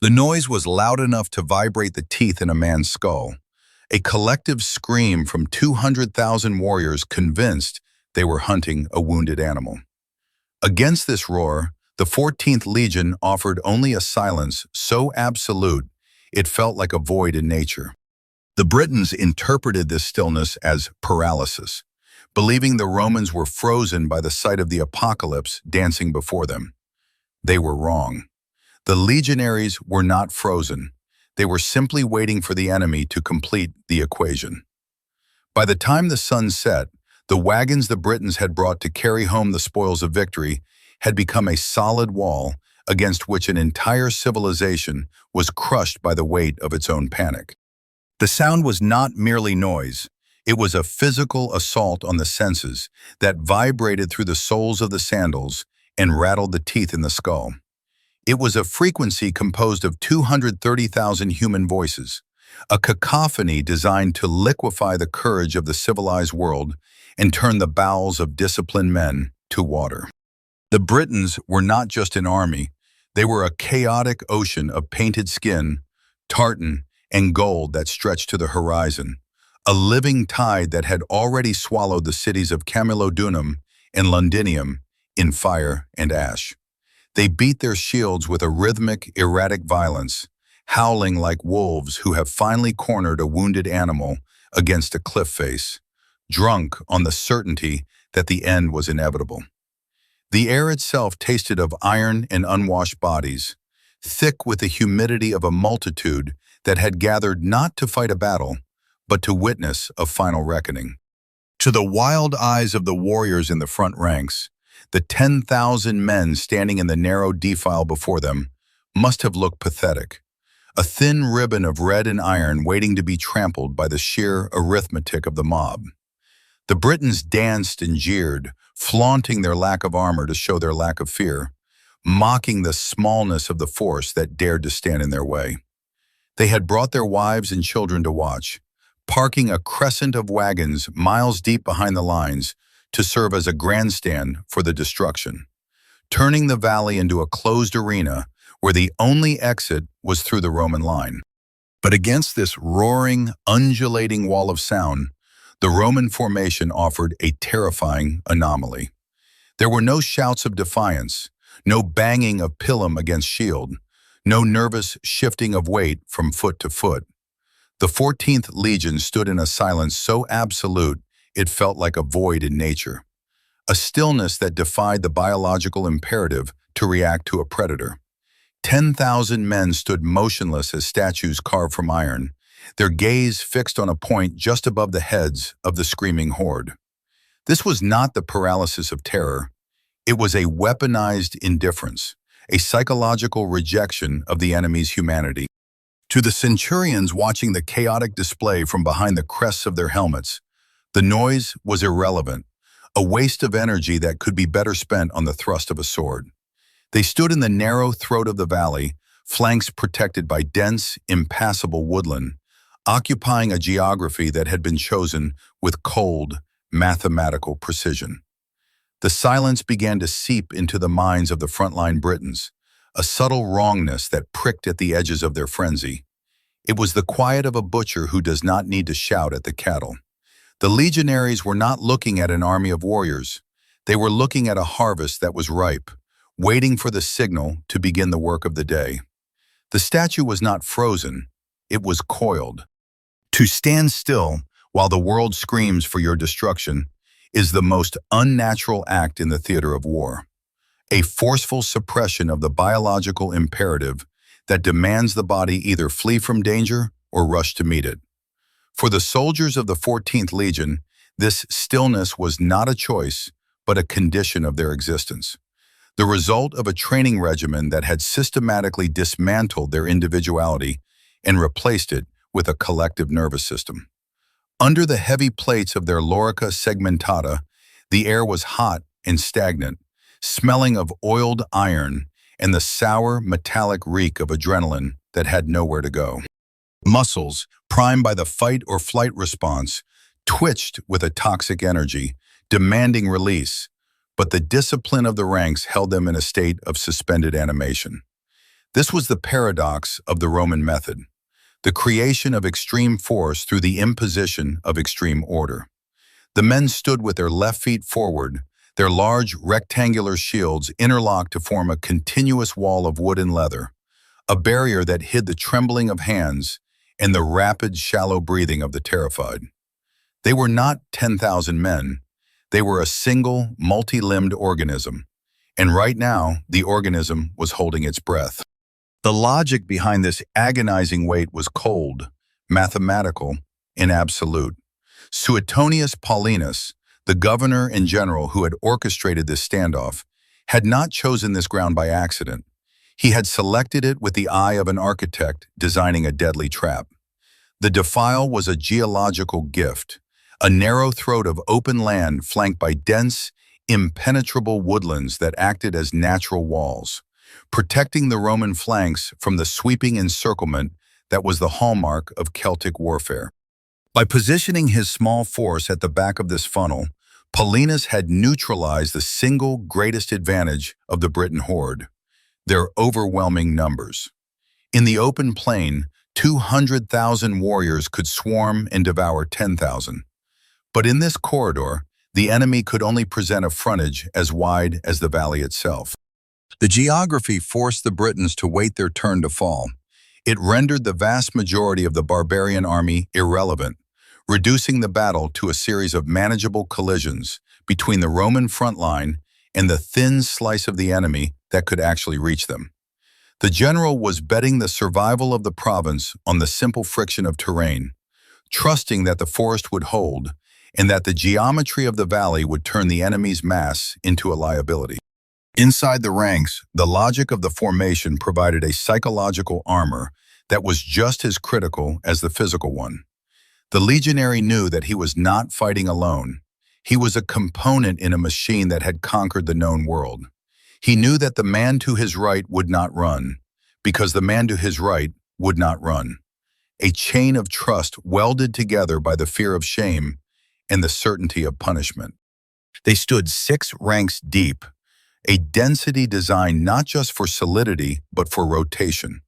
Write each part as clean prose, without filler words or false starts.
The noise was loud enough to vibrate the teeth in a man's skull, a collective scream from 200,000 warriors convinced they were hunting a wounded animal. Against this roar, the 14th Legion offered only a silence so absolute it felt like a void in nature. The Britons interpreted this stillness as paralysis, believing the Romans were frozen by the sight of the apocalypse dancing before them. They were wrong. The legionaries were not frozen. They were simply waiting for the enemy to complete the equation. By the time the sun set, the wagons the Britons had brought to carry home the spoils of victory had become a solid wall against which an entire civilization was crushed by the weight of its own panic. The sound was not merely noise. It was a physical assault on the senses that vibrated through the soles of the sandals and rattled the teeth in the skull. It was a frequency composed of 230,000 human voices, a cacophony designed to liquefy the courage of the civilized world and turn the bowels of disciplined men to water. The Britons were not just an army, they were a chaotic ocean of painted skin, tartan, and gold that stretched to the horizon, a living tide that had already swallowed the cities of Camulodunum and Londinium in fire and ash. They beat their shields with a rhythmic, erratic violence, howling like wolves who have finally cornered a wounded animal against a cliff face, drunk on the certainty that the end was inevitable. The air itself tasted of iron and unwashed bodies, thick with the humidity of a multitude that had gathered not to fight a battle, but to witness a final reckoning. To the wild eyes of the warriors in the front ranks, the 10,000 men standing in the narrow defile before them must have looked pathetic, a thin ribbon of red and iron waiting to be trampled by the sheer arithmetic of the mob. The Britons danced and jeered, flaunting their lack of armor to show their lack of fear, mocking the smallness of the force that dared to stand in their way. They had brought their wives and children to watch, parking a crescent of wagons miles deep behind the lines to serve as a grandstand for the destruction, turning the valley into a closed arena where the only exit was through the Roman line. But against this roaring, undulating wall of sound, the Roman formation offered a terrifying anomaly. There were no shouts of defiance, no banging of pilum against shield, no nervous shifting of weight from foot to foot. The 14th Legion stood in a silence so absolute it felt like a void in nature, a stillness that defied the biological imperative to react to a predator. 10,000 men stood motionless as statues carved from iron, their gaze fixed on a point just above the heads of the screaming horde. This was not the paralysis of terror. It was a weaponized indifference, a psychological rejection of the enemy's humanity. To the centurions watching the chaotic display from behind the crests of their helmets, the noise was irrelevant, a waste of energy that could be better spent on the thrust of a sword. They stood in the narrow throat of the valley, flanks protected by dense, impassable woodland, occupying a geography that had been chosen with cold, mathematical precision. The silence began to seep into the minds of the frontline Britons, a subtle wrongness that pricked at the edges of their frenzy. It was the quiet of a butcher who does not need to shout at the cattle. The legionaries were not looking at an army of warriors. They were looking at a harvest that was ripe, waiting for the signal to begin the work of the day. The statue was not frozen, it was coiled. To stand still while the world screams for your destruction is the most unnatural act in the theater of war, a forceful suppression of the biological imperative that demands the body either flee from danger or rush to meet it. For the soldiers of the 14th Legion, this stillness was not a choice, but a condition of their existence, the result of a training regimen that had systematically dismantled their individuality and replaced it with a collective nervous system. Under the heavy plates of their lorica segmentata, the air was hot and stagnant, smelling of oiled iron and the sour, metallic reek of adrenaline that had nowhere to go. Muscles, primed by the fight or flight response, twitched with a toxic energy, demanding release, but the discipline of the ranks held them in a state of suspended animation. This was the paradox of the Roman method, the creation of extreme force through the imposition of extreme order. The men stood with their left feet forward, their large rectangular shields interlocked to form a continuous wall of wood and leather, a barrier that hid the trembling of hands and the rapid, shallow breathing of the terrified. They were not 10,000 men. They were a single, multi-limbed organism, and right now, the organism was holding its breath. The logic behind this agonizing weight was cold, mathematical, and absolute. Suetonius Paulinus, the governor and general who had orchestrated this standoff, had not chosen this ground by accident. He had selected it with the eye of an architect designing a deadly trap. The defile was a geological gift, a narrow throat of open land flanked by dense, impenetrable woodlands that acted as natural walls, protecting the Roman flanks from the sweeping encirclement that was the hallmark of Celtic warfare. By positioning his small force at the back of this funnel, Paulinus had neutralized the single greatest advantage of the Briton horde, their overwhelming numbers. In the open plain, 200,000 warriors could swarm and devour 10,000. But in this corridor, the enemy could only present a frontage as wide as the valley itself. The geography forced the Britons to wait their turn to fall. It rendered the vast majority of the barbarian army irrelevant, reducing the battle to a series of manageable collisions between the Roman front line and the thin slice of the enemy that could actually reach them. The general was betting the survival of the province on the simple friction of terrain, trusting that the forest would hold and that the geometry of the valley would turn the enemy's mass into a liability. Inside the ranks, the logic of the formation provided a psychological armor that was just as critical as the physical one. The legionary knew that he was not fighting alone. He was a component in a machine that had conquered the known world. He knew that the man to his right would not run, because the man to his right would not run. A chain of trust welded together by the fear of shame and the certainty of punishment. They stood 6 ranks deep, a density designed not just for solidity but for rotation,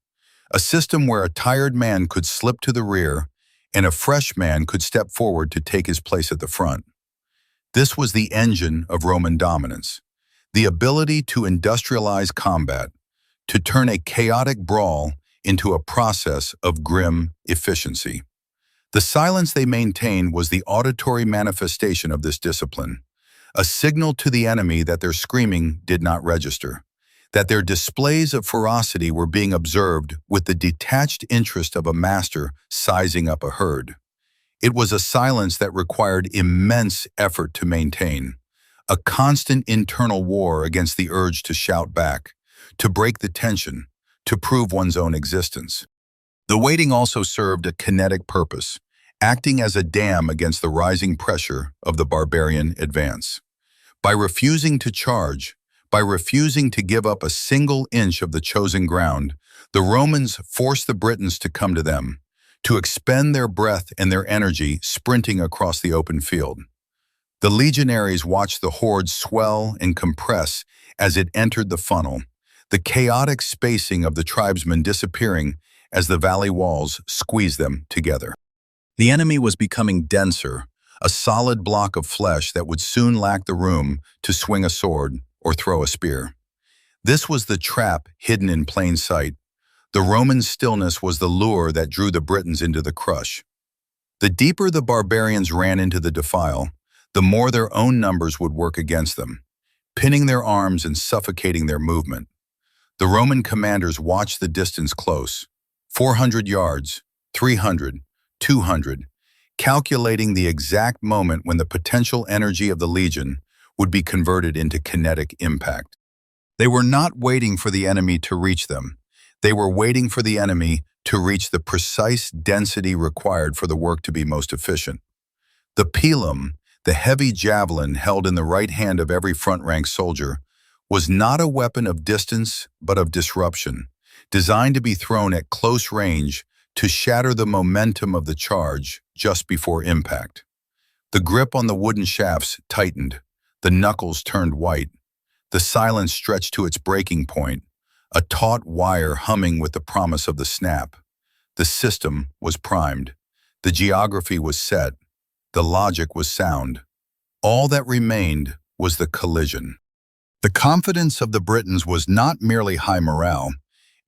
a system where a tired man could slip to the rear and a fresh man could step forward to take his place at the front. This was the engine of Roman dominance, the ability to industrialize combat, to turn a chaotic brawl into a process of grim efficiency. The silence they maintained was the auditory manifestation of this discipline, a signal to the enemy that their screaming did not register, that their displays of ferocity were being observed with the detached interest of a master sizing up a herd. It was a silence that required immense effort to maintain, a constant internal war against the urge to shout back, to break the tension, to prove one's own existence. The waiting also served a kinetic purpose, acting as a dam against the rising pressure of the barbarian advance. By refusing to charge, by refusing to give up a single inch of the chosen ground, the Romans forced the Britons to come to them, to expend their breath and their energy sprinting across the open field. The legionaries watched the horde swell and compress as it entered the funnel, the chaotic spacing of the tribesmen disappearing as the valley walls squeezed them together. The enemy was becoming denser, a solid block of flesh that would soon lack the room to swing a sword or throw a spear. This was the trap hidden in plain sight. The Roman stillness was the lure that drew the Britons into the crush. The deeper the barbarians ran into the defile, the more their own numbers would work against them, pinning their arms and suffocating their movement. The Roman commanders watched the distance close, 400 yards, 300, 200, calculating the exact moment when the potential energy of the legion would be converted into kinetic impact. They were not waiting for the enemy to reach them. They were waiting for the enemy to reach the precise density required for the work to be most efficient. The pilum, the heavy javelin held in the right hand of every front-rank soldier, was not a weapon of distance but of disruption, designed to be thrown at close range to shatter the momentum of the charge just before impact. The grip on the wooden shafts tightened, the knuckles turned white, the silence stretched to its breaking point, a taut wire humming with the promise of the snap. The system was primed. The geography was set. The logic was sound. All that remained was the collision. The confidence of the Britons was not merely high morale,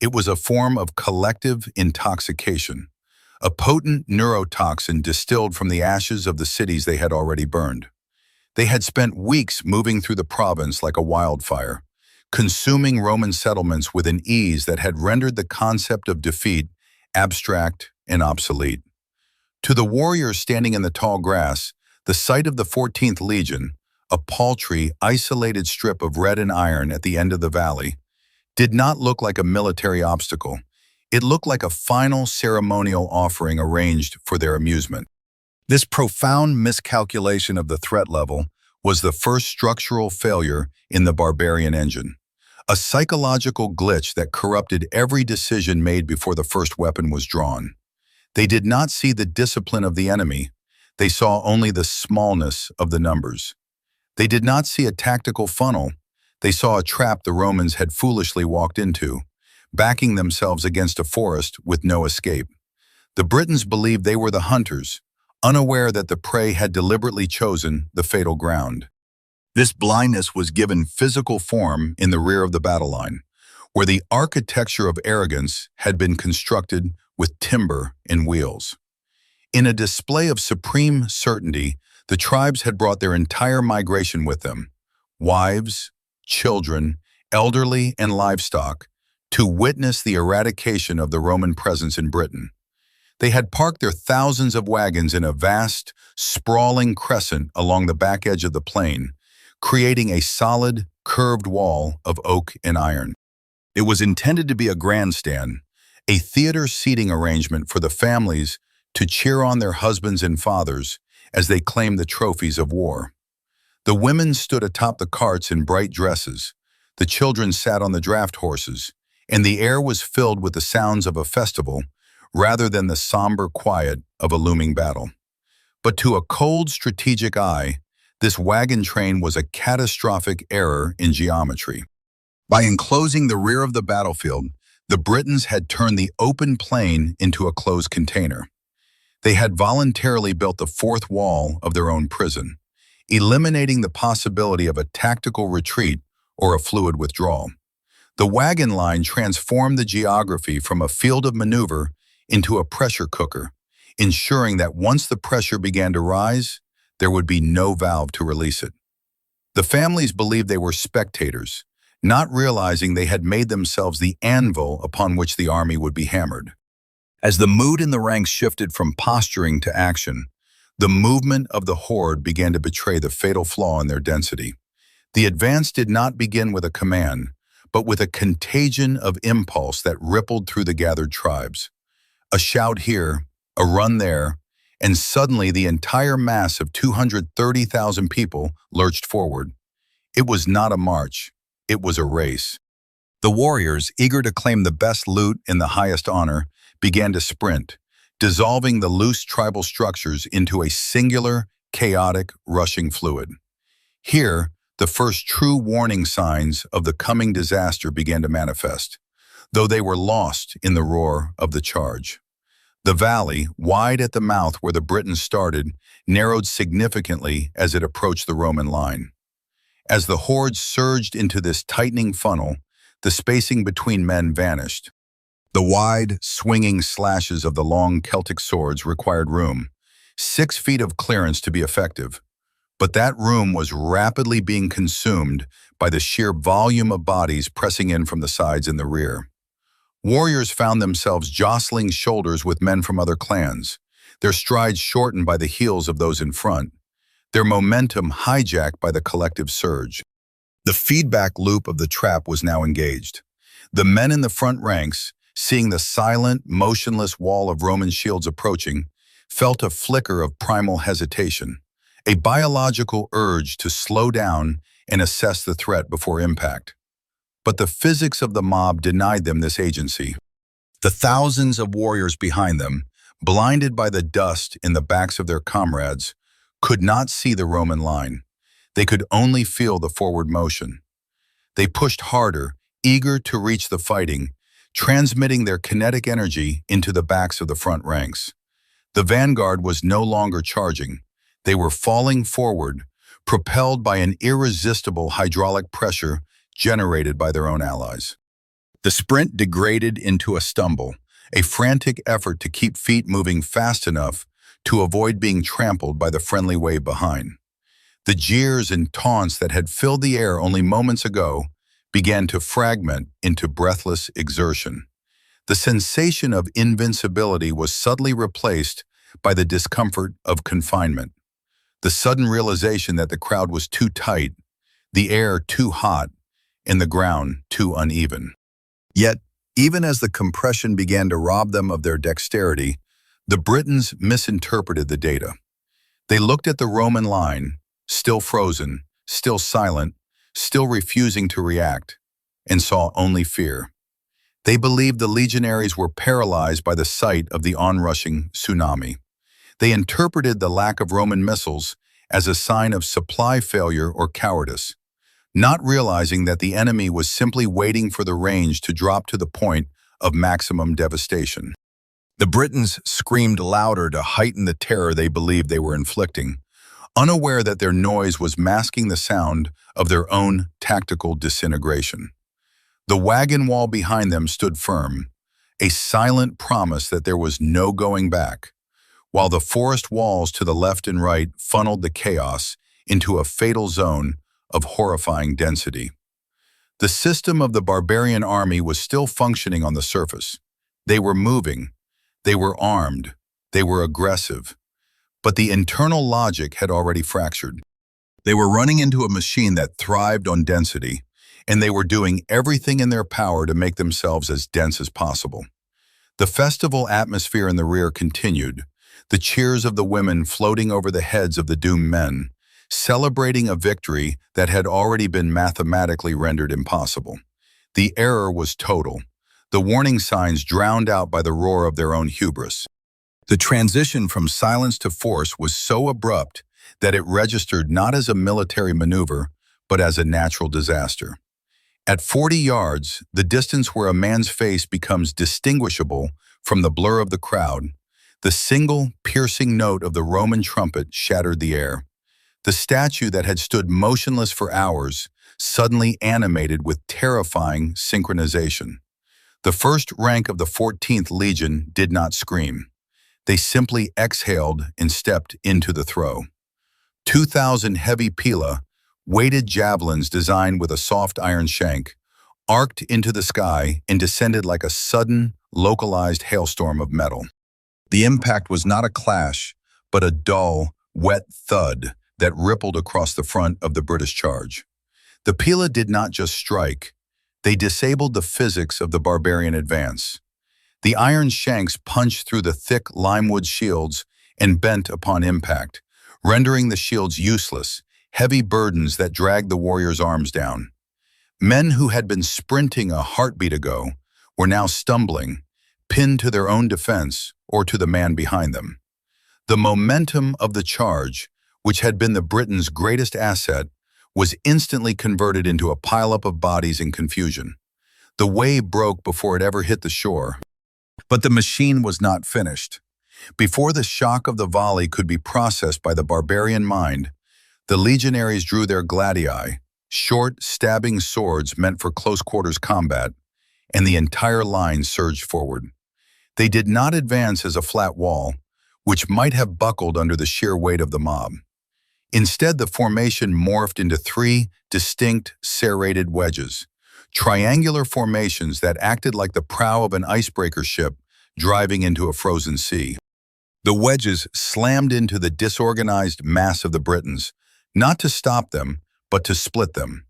it was a form of collective intoxication, a potent neurotoxin distilled from the ashes of the cities they had already burned. They had spent weeks moving through the province like a wildfire, consuming Roman settlements with an ease that had rendered the concept of defeat abstract and obsolete. To the warriors standing in the tall grass, the sight of the 14th Legion, a paltry, isolated strip of red and iron at the end of the valley, did not look like a military obstacle. It looked like a final ceremonial offering arranged for their amusement. This profound miscalculation of the threat level was the first structural failure in the barbarian engine, a psychological glitch that corrupted every decision made before the first weapon was drawn. They did not see the discipline of the enemy. They saw only the smallness of the numbers. They did not see a tactical funnel. They saw a trap the Romans had foolishly walked into, backing themselves against a forest with no escape. The Britons believed they were the hunters, unaware that the prey had deliberately chosen the fatal ground. This blindness was given physical form in the rear of the battle line, where the architecture of arrogance had been constructed with timber and wheels. In a display of supreme certainty, the tribes had brought their entire migration with them, wives, children, elderly, and livestock, to witness the eradication of the Roman presence in Britain. They had parked their thousands of wagons in a vast, sprawling crescent along the back edge of the plain, creating a solid, curved wall of oak and iron. It was intended to be a grandstand, a theater seating arrangement for the families to cheer on their husbands and fathers as they claimed the trophies of war. The women stood atop the carts in bright dresses, the children sat on the draft horses, and the air was filled with the sounds of a festival rather than the somber quiet of a looming battle. But to a cold, strategic eye, this wagon train was a catastrophic error in geometry. By enclosing the rear of the battlefield, the Britons had turned the open plain into a closed container. They had voluntarily built the fourth wall of their own prison, eliminating the possibility of a tactical retreat or a fluid withdrawal. The wagon line transformed the geography from a field of maneuver into a pressure cooker, ensuring that once the pressure began to rise, there would be no valve to release it. The families believed they were spectators, not realizing they had made themselves the anvil upon which the army would be hammered. As the mood in the ranks shifted from posturing to action, the movement of the horde began to betray the fatal flaw in their density. The advance did not begin with a command, but with a contagion of impulse that rippled through the gathered tribes. A shout here, a run there, and suddenly the entire mass of 230,000 people lurched forward. It was not a march, it was a race. The warriors, eager to claim the best loot in the highest honor, began to sprint, dissolving the loose tribal structures into a singular, chaotic, rushing fluid. Here, the first true warning signs of the coming disaster began to manifest, though they were lost in the roar of the charge. The valley, wide at the mouth where the Britons started, narrowed significantly as it approached the Roman line. As the horde surged into this tightening funnel, the spacing between men vanished. The wide, swinging slashes of the long Celtic swords required room, 6 feet of clearance to be effective. But that room was rapidly being consumed by the sheer volume of bodies pressing in from the sides and the rear. Warriors found themselves jostling shoulders with men from other clans, their strides shortened by the heels of those in front, their momentum hijacked by the collective surge. The feedback loop of the trap was now engaged. The men in the front ranks, seeing the silent, motionless wall of Roman shields approaching, felt a flicker of primal hesitation, a biological urge to slow down and assess the threat before impact. But the physics of the mob denied them this agency. The thousands of warriors behind them, blinded by the dust in the backs of their comrades, could not see the Roman line. They could only feel the forward motion. They pushed harder, eager to reach the fighting, transmitting their kinetic energy into the backs of the front ranks. The vanguard was no longer charging. They were falling forward, propelled by an irresistible hydraulic pressure generated by their own allies. The sprint degraded into a stumble, a frantic effort to keep feet moving fast enough to avoid being trampled by the friendly wave behind. The jeers and taunts that had filled the air only moments ago began to fragment into breathless exertion. The sensation of invincibility was subtly replaced by the discomfort of confinement. The sudden realization that the crowd was too tight, the air too hot, and the ground too uneven. Yet, even as the compression began to rob them of their dexterity, the Britons misinterpreted the data. They looked at the Roman line, still frozen, still silent, still refusing to react, and saw only fear. They believed the legionaries were paralyzed by the sight of the onrushing tsunami. They interpreted the lack of Roman missiles as a sign of supply failure or cowardice, not realizing that the enemy was simply waiting for the range to drop to the point of maximum devastation. The Britons screamed louder to heighten the terror they believed they were inflicting, unaware that their noise was masking the sound of their own tactical disintegration. The wagon wall behind them stood firm, a silent promise that there was no going back, while the forest walls to the left and right funneled the chaos into a fatal zone of horrifying density. The system of the barbarian army was still functioning on the surface. They were moving, they were armed, they were aggressive, but the internal logic had already fractured. They were running into a machine that thrived on density, and they were doing everything in their power to make themselves as dense as possible. The festival atmosphere in the rear continued, the cheers of the women floating over the heads of the doomed men, celebrating a victory that had already been mathematically rendered impossible. The error was total, the warning signs drowned out by the roar of their own hubris. The transition from silence to force was so abrupt that it registered not as a military maneuver, but as a natural disaster. At 40 yards, the distance where a man's face becomes distinguishable from the blur of the crowd, the single, piercing note of the Roman trumpet shattered the air. The statue that had stood motionless for hours suddenly animated with terrifying synchronization. The first rank of the 14th Legion did not scream. They simply exhaled and stepped into the throw. 2,000 heavy pila, weighted javelins designed with a soft iron shank, arced into the sky and descended like a sudden, localized hailstorm of metal. The impact was not a clash, but a dull, wet thud that rippled across the front of the British charge. The pila did not just strike, they disabled the physics of the barbarian advance. The iron shanks punched through the thick limewood shields and bent upon impact, rendering the shields useless, heavy burdens that dragged the warriors' arms down. Men who had been sprinting a heartbeat ago were now stumbling, pinned to their own defense or to the man behind them. The momentum of the charge, which had been the Britons' greatest asset, was instantly converted into a pileup of bodies in confusion. The wave broke before it ever hit the shore. But the machine was not finished. Before the shock of the volley could be processed by the barbarian mind, the legionaries drew their gladii, short, stabbing swords meant for close-quarters combat, and the entire line surged forward. They did not advance as a flat wall, which might have buckled under the sheer weight of the mob. Instead, the formation morphed into three distinct serrated wedges, triangular formations that acted like the prow of an icebreaker ship driving into a frozen sea. The wedges slammed into the disorganized mass of the Britons, not to stop them, but to split them.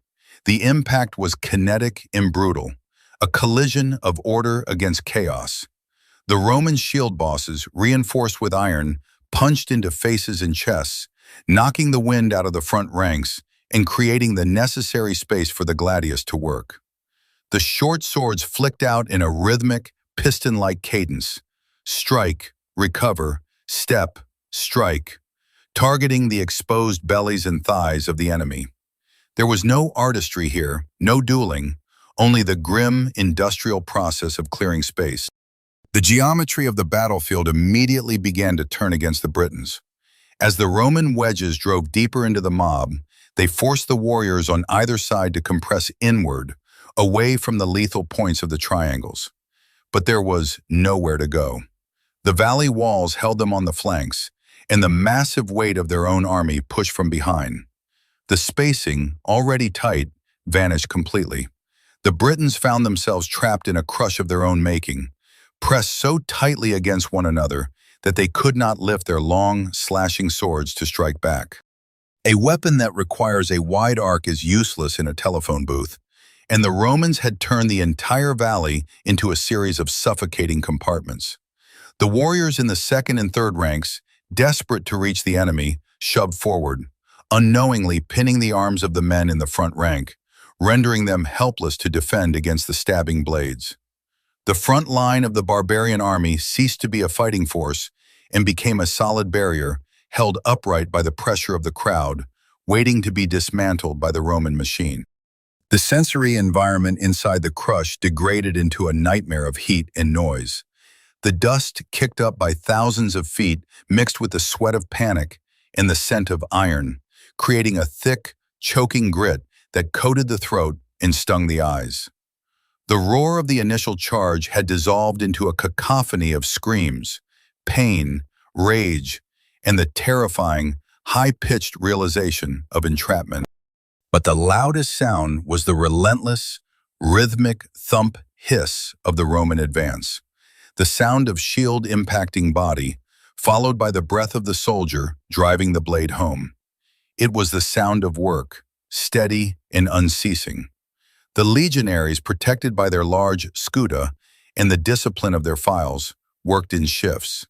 The impact was kinetic and brutal, a collision of order against chaos. The Roman shield bosses, reinforced with iron, punched into faces and chests, knocking the wind out of the front ranks and creating the necessary space for the gladius to work. The short swords flicked out in a rhythmic, piston-like cadence. Strike, recover, step, strike, targeting the exposed bellies and thighs of the enemy. There was no artistry here, no dueling, only the grim industrial process of clearing space. The geometry of the battlefield immediately began to turn against the Britons. As the Roman wedges drove deeper into the mob, they forced the warriors on either side to compress inward, away from the lethal points of the triangles. But there was nowhere to go. The valley walls held them on the flanks, and the massive weight of their own army pushed from behind. The spacing, already tight, vanished completely. The Britons found themselves trapped in a crush of their own making, pressed so tightly against one another that they could not lift their long, slashing swords to strike back. A weapon that requires a wide arc is useless in a telephone booth, and the Romans had turned the entire valley into a series of suffocating compartments. The warriors in the second and third ranks, desperate to reach the enemy, shoved forward, unknowingly pinning the arms of the men in the front rank, rendering them helpless to defend against the stabbing blades. The front line of the barbarian army ceased to be a fighting force and became a solid barrier, held upright by the pressure of the crowd, waiting to be dismantled by the Roman machine. The sensory environment inside the crush degraded into a nightmare of heat and noise. The dust kicked up by thousands of feet mixed with the sweat of panic and the scent of iron, creating a thick, choking grit that coated the throat and stung the eyes. The roar of the initial charge had dissolved into a cacophony of screams, pain, rage, and the terrifying, high-pitched realization of entrapment. But the loudest sound was the relentless, rhythmic thump hiss of the Roman advance, the sound of shield impacting body, followed by the breath of the soldier driving the blade home. It was the sound of work, steady and unceasing. The legionaries, protected by their large scuda and the discipline of their files, worked in shifts.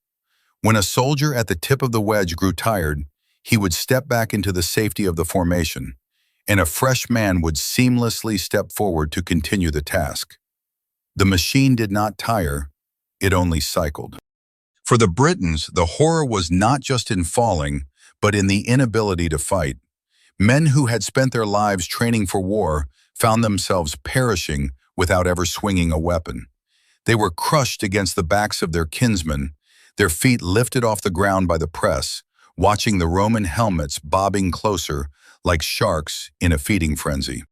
When a soldier at the tip of the wedge grew tired, he would step back into the safety of the formation, and a fresh man would seamlessly step forward to continue the task. The machine did not tire, it only cycled. For the Britons, the horror was not just in falling, but in the inability to fight. Men who had spent their lives training for war found themselves perishing without ever swinging a weapon. They were crushed against the backs of their kinsmen, their feet lifted off the ground by the press, watching the Roman helmets bobbing closer like sharks in a feeding frenzy.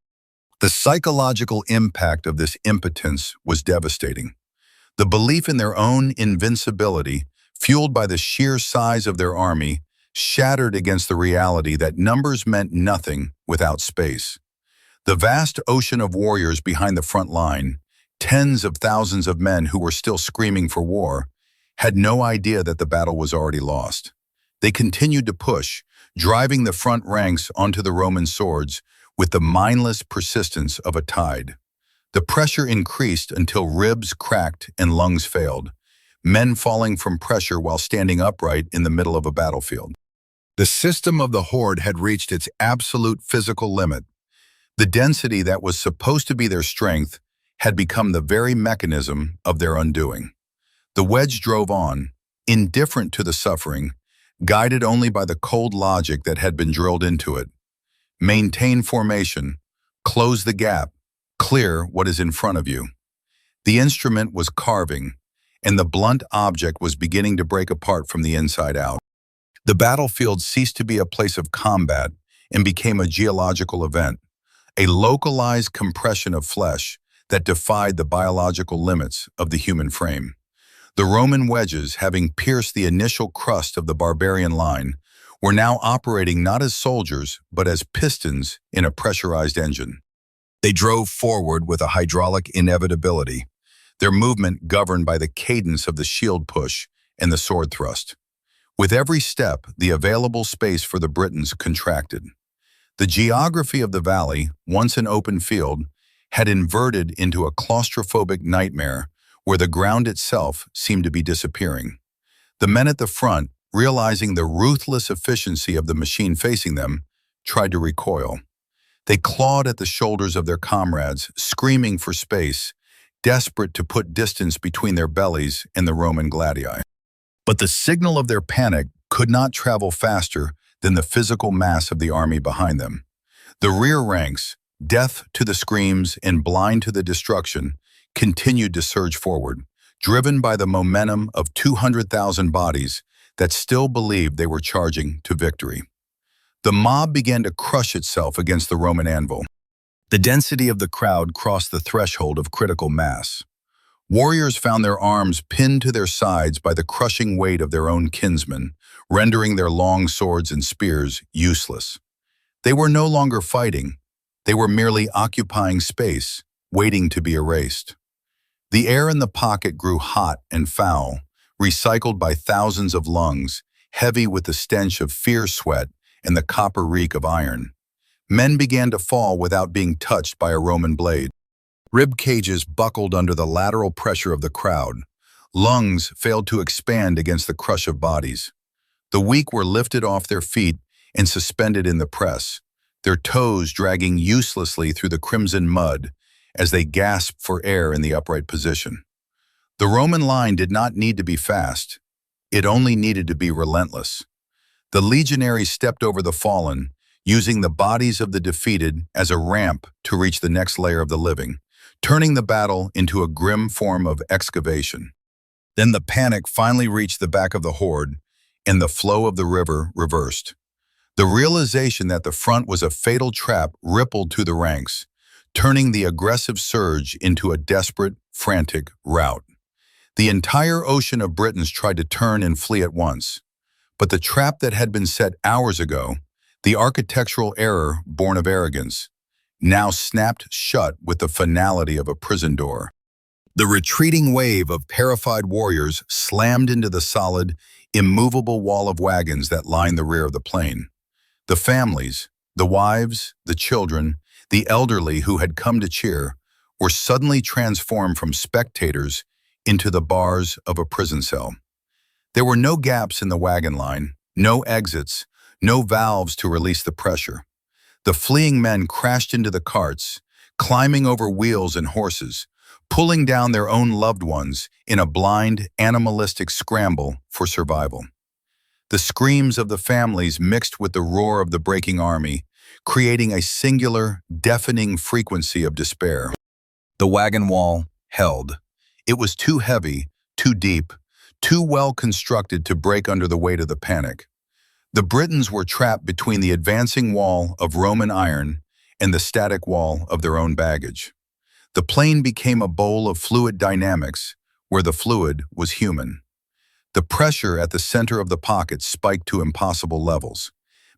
The psychological impact of this impotence was devastating. The belief in their own invincibility, fueled by the sheer size of their army, shattered against the reality that numbers meant nothing without space. The vast ocean of warriors behind the front line, tens of thousands of men who were still screaming for war, had no idea that the battle was already lost. They continued to push, driving the front ranks onto the Roman swords with the mindless persistence of a tide. The pressure increased until ribs cracked and lungs failed, men falling from pressure while standing upright in the middle of a battlefield. The system of the horde had reached its absolute physical limit. The density that was supposed to be their strength had become the very mechanism of their undoing. The wedge drove on, indifferent to the suffering, guided only by the cold logic that had been drilled into it. Maintain formation, close the gap, clear what is in front of you. The instrument was carving, and the blunt object was beginning to break apart from the inside out. The battlefield ceased to be a place of combat and became a geological event, a localized compression of flesh that defied the biological limits of the human frame. The Roman wedges, having pierced the initial crust of the barbarian line, were now operating not as soldiers, but as pistons in a pressurized engine. They drove forward with a hydraulic inevitability, their movement governed by the cadence of the shield push and the sword thrust. With every step, the available space for the Britons contracted. The geography of the valley, once an open field, had inverted into a claustrophobic nightmare where the ground itself seemed to be disappearing. The men at the front, realizing the ruthless efficiency of the machine facing them, tried to recoil. They clawed at the shoulders of their comrades, screaming for space, desperate to put distance between their bellies and the Roman gladii. But the signal of their panic could not travel faster than the physical mass of the army behind them. The rear ranks, deaf to the screams and blind to the destruction, continued to surge forward, driven by the momentum of 200,000 bodies that still believed they were charging to victory. The mob began to crush itself against the Roman anvil. The density of the crowd crossed the threshold of critical mass. Warriors found their arms pinned to their sides by the crushing weight of their own kinsmen, rendering their long swords and spears useless. They were no longer fighting. They were merely occupying space, waiting to be erased. The air in the pocket grew hot and foul, recycled by thousands of lungs, heavy with the stench of fierce sweat and the copper reek of iron. Men began to fall without being touched by a Roman blade. Rib cages buckled under the lateral pressure of the crowd. Lungs failed to expand against the crush of bodies. The weak were lifted off their feet and suspended in the press, their toes dragging uselessly through the crimson mud as they gasped for air in the upright position. The Roman line did not need to be fast. It only needed to be relentless. The legionaries stepped over the fallen, using the bodies of the defeated as a ramp to reach the next layer of the living, turning the battle into a grim form of excavation. Then the panic finally reached the back of the horde, and the flow of the river reversed. The realization that the front was a fatal trap rippled through the ranks, turning the aggressive surge into a desperate, frantic rout. The entire ocean of Britons tried to turn and flee at once. But the trap that had been set hours ago, the architectural error born of arrogance, now snapped shut with the finality of a prison door. The retreating wave of terrified warriors slammed into the solid, immovable wall of wagons that lined the rear of the plane. The families, the wives, the children, the elderly who had come to cheer, were suddenly transformed from spectators into the bars of a prison cell. There were no gaps in the wagon line, no exits, no valves to release the pressure. The fleeing men crashed into the carts, climbing over wheels and horses, pulling down their own loved ones in a blind, animalistic scramble for survival. The screams of the families mixed with the roar of the breaking army, creating a singular, deafening frequency of despair. The wagon wall held. It was too heavy, too deep, too well constructed to break under the weight of the panic. The Britons were trapped between the advancing wall of Roman iron and the static wall of their own baggage. The plane became a bowl of fluid dynamics where the fluid was human. The pressure at the center of the pocket spiked to impossible levels.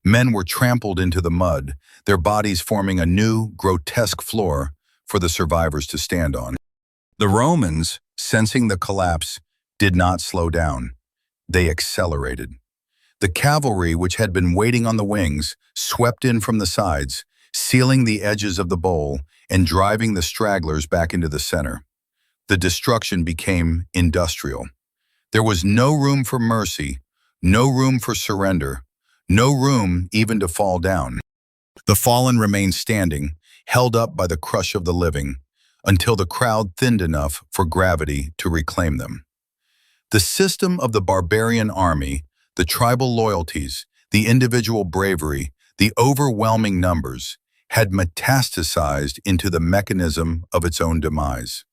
Men were trampled into the mud, their bodies forming a new, grotesque floor for the survivors to stand on. The Romans, sensing the collapse, did not slow down. They accelerated. The cavalry, which had been waiting on the wings, swept in from the sides, sealing the edges of the bowl and driving the stragglers back into the center. The destruction became industrial. There was no room for mercy, no room for surrender, no room even to fall down. The fallen remained standing, held up by the crush of the living, until the crowd thinned enough for gravity to reclaim them. The system of the barbarian army, the tribal loyalties, the individual bravery, the overwhelming numbers, had metastasized into the mechanism of its own demise.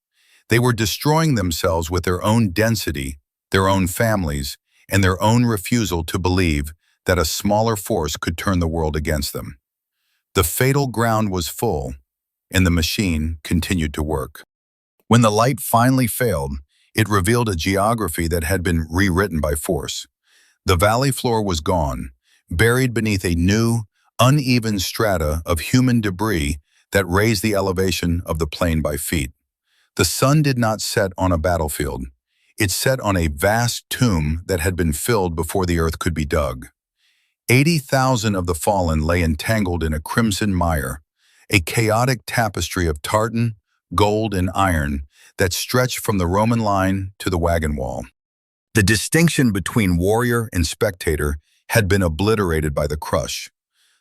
They were destroying themselves with their own density, their own families, and their own refusal to believe that a smaller force could turn the world against them. The fatal ground was full, and the machine continued to work. When the light finally failed, it revealed a geography that had been rewritten by force. The valley floor was gone, buried beneath a new, uneven strata of human debris that raised the elevation of the plane by feet. The sun did not set on a battlefield. It set on a vast tomb that had been filled before the earth could be dug. 80,000 of the fallen lay entangled in a crimson mire, a chaotic tapestry of tartan, gold, and iron that stretched from the Roman line to the wagon wall. The distinction between warrior and spectator had been obliterated by the crush.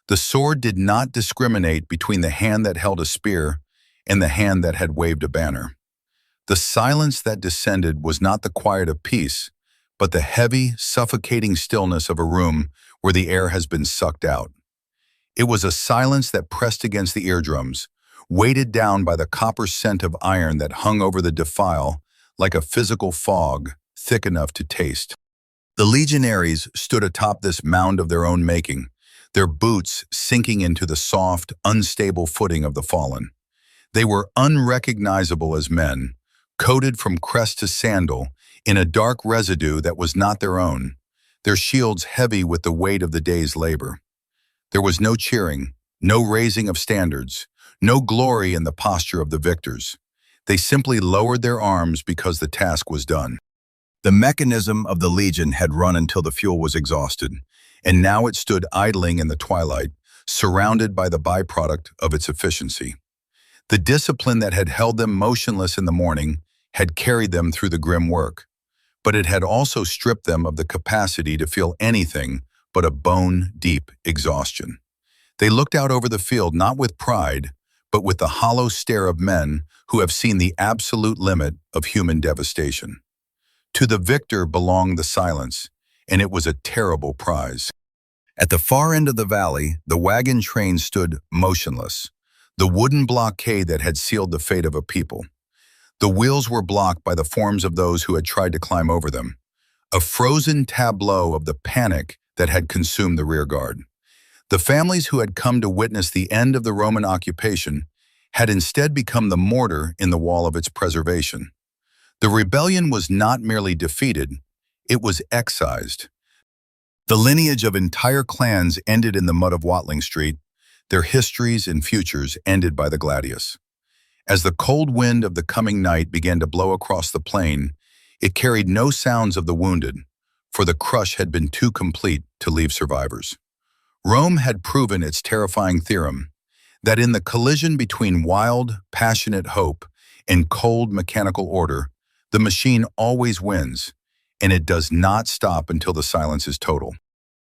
The sword did not discriminate between the hand that held a spear and the hand that had waved a banner. The silence that descended was not the quiet of peace, but the heavy, suffocating stillness of a room where the air has been sucked out. It was a silence that pressed against the eardrums, weighted down by the copper scent of iron that hung over the defile like a physical fog, thick enough to taste. The legionaries stood atop this mound of their own making, their boots sinking into the soft, unstable footing of the fallen. They were unrecognizable as men, coated from crest to sandal in a dark residue that was not their own, their shields heavy with the weight of the day's labor. There was no cheering, no raising of standards, no glory in the posture of the victors. They simply lowered their arms because the task was done. The mechanism of the legion had run until the fuel was exhausted, and now it stood idling in the twilight, surrounded by the byproduct of its efficiency. The discipline that had held them motionless in the morning had carried them through the grim work, but it had also stripped them of the capacity to feel anything but a bone-deep exhaustion. They looked out over the field not with pride, but with the hollow stare of men who have seen the absolute limit of human devastation. To the victor belonged the silence, and it was a terrible prize. At the far end of the valley, the wagon train stood motionless, the wooden blockade that had sealed the fate of a people. The wheels were blocked by the forms of those who had tried to climb over them, a frozen tableau of the panic that had consumed the rearguard. The families who had come to witness the end of the Roman occupation had instead become the mortar in the wall of its preservation. The rebellion was not merely defeated, it was excised. The lineage of entire clans ended in the mud of Watling Street, their histories and futures ended by the gladius. As the cold wind of the coming night began to blow across the plain, it carried no sounds of the wounded, for the crush had been too complete to leave survivors. Rome had proven its terrifying theorem, that in the collision between wild, passionate hope and cold, mechanical order, the machine always wins, and it does not stop until the silence is total.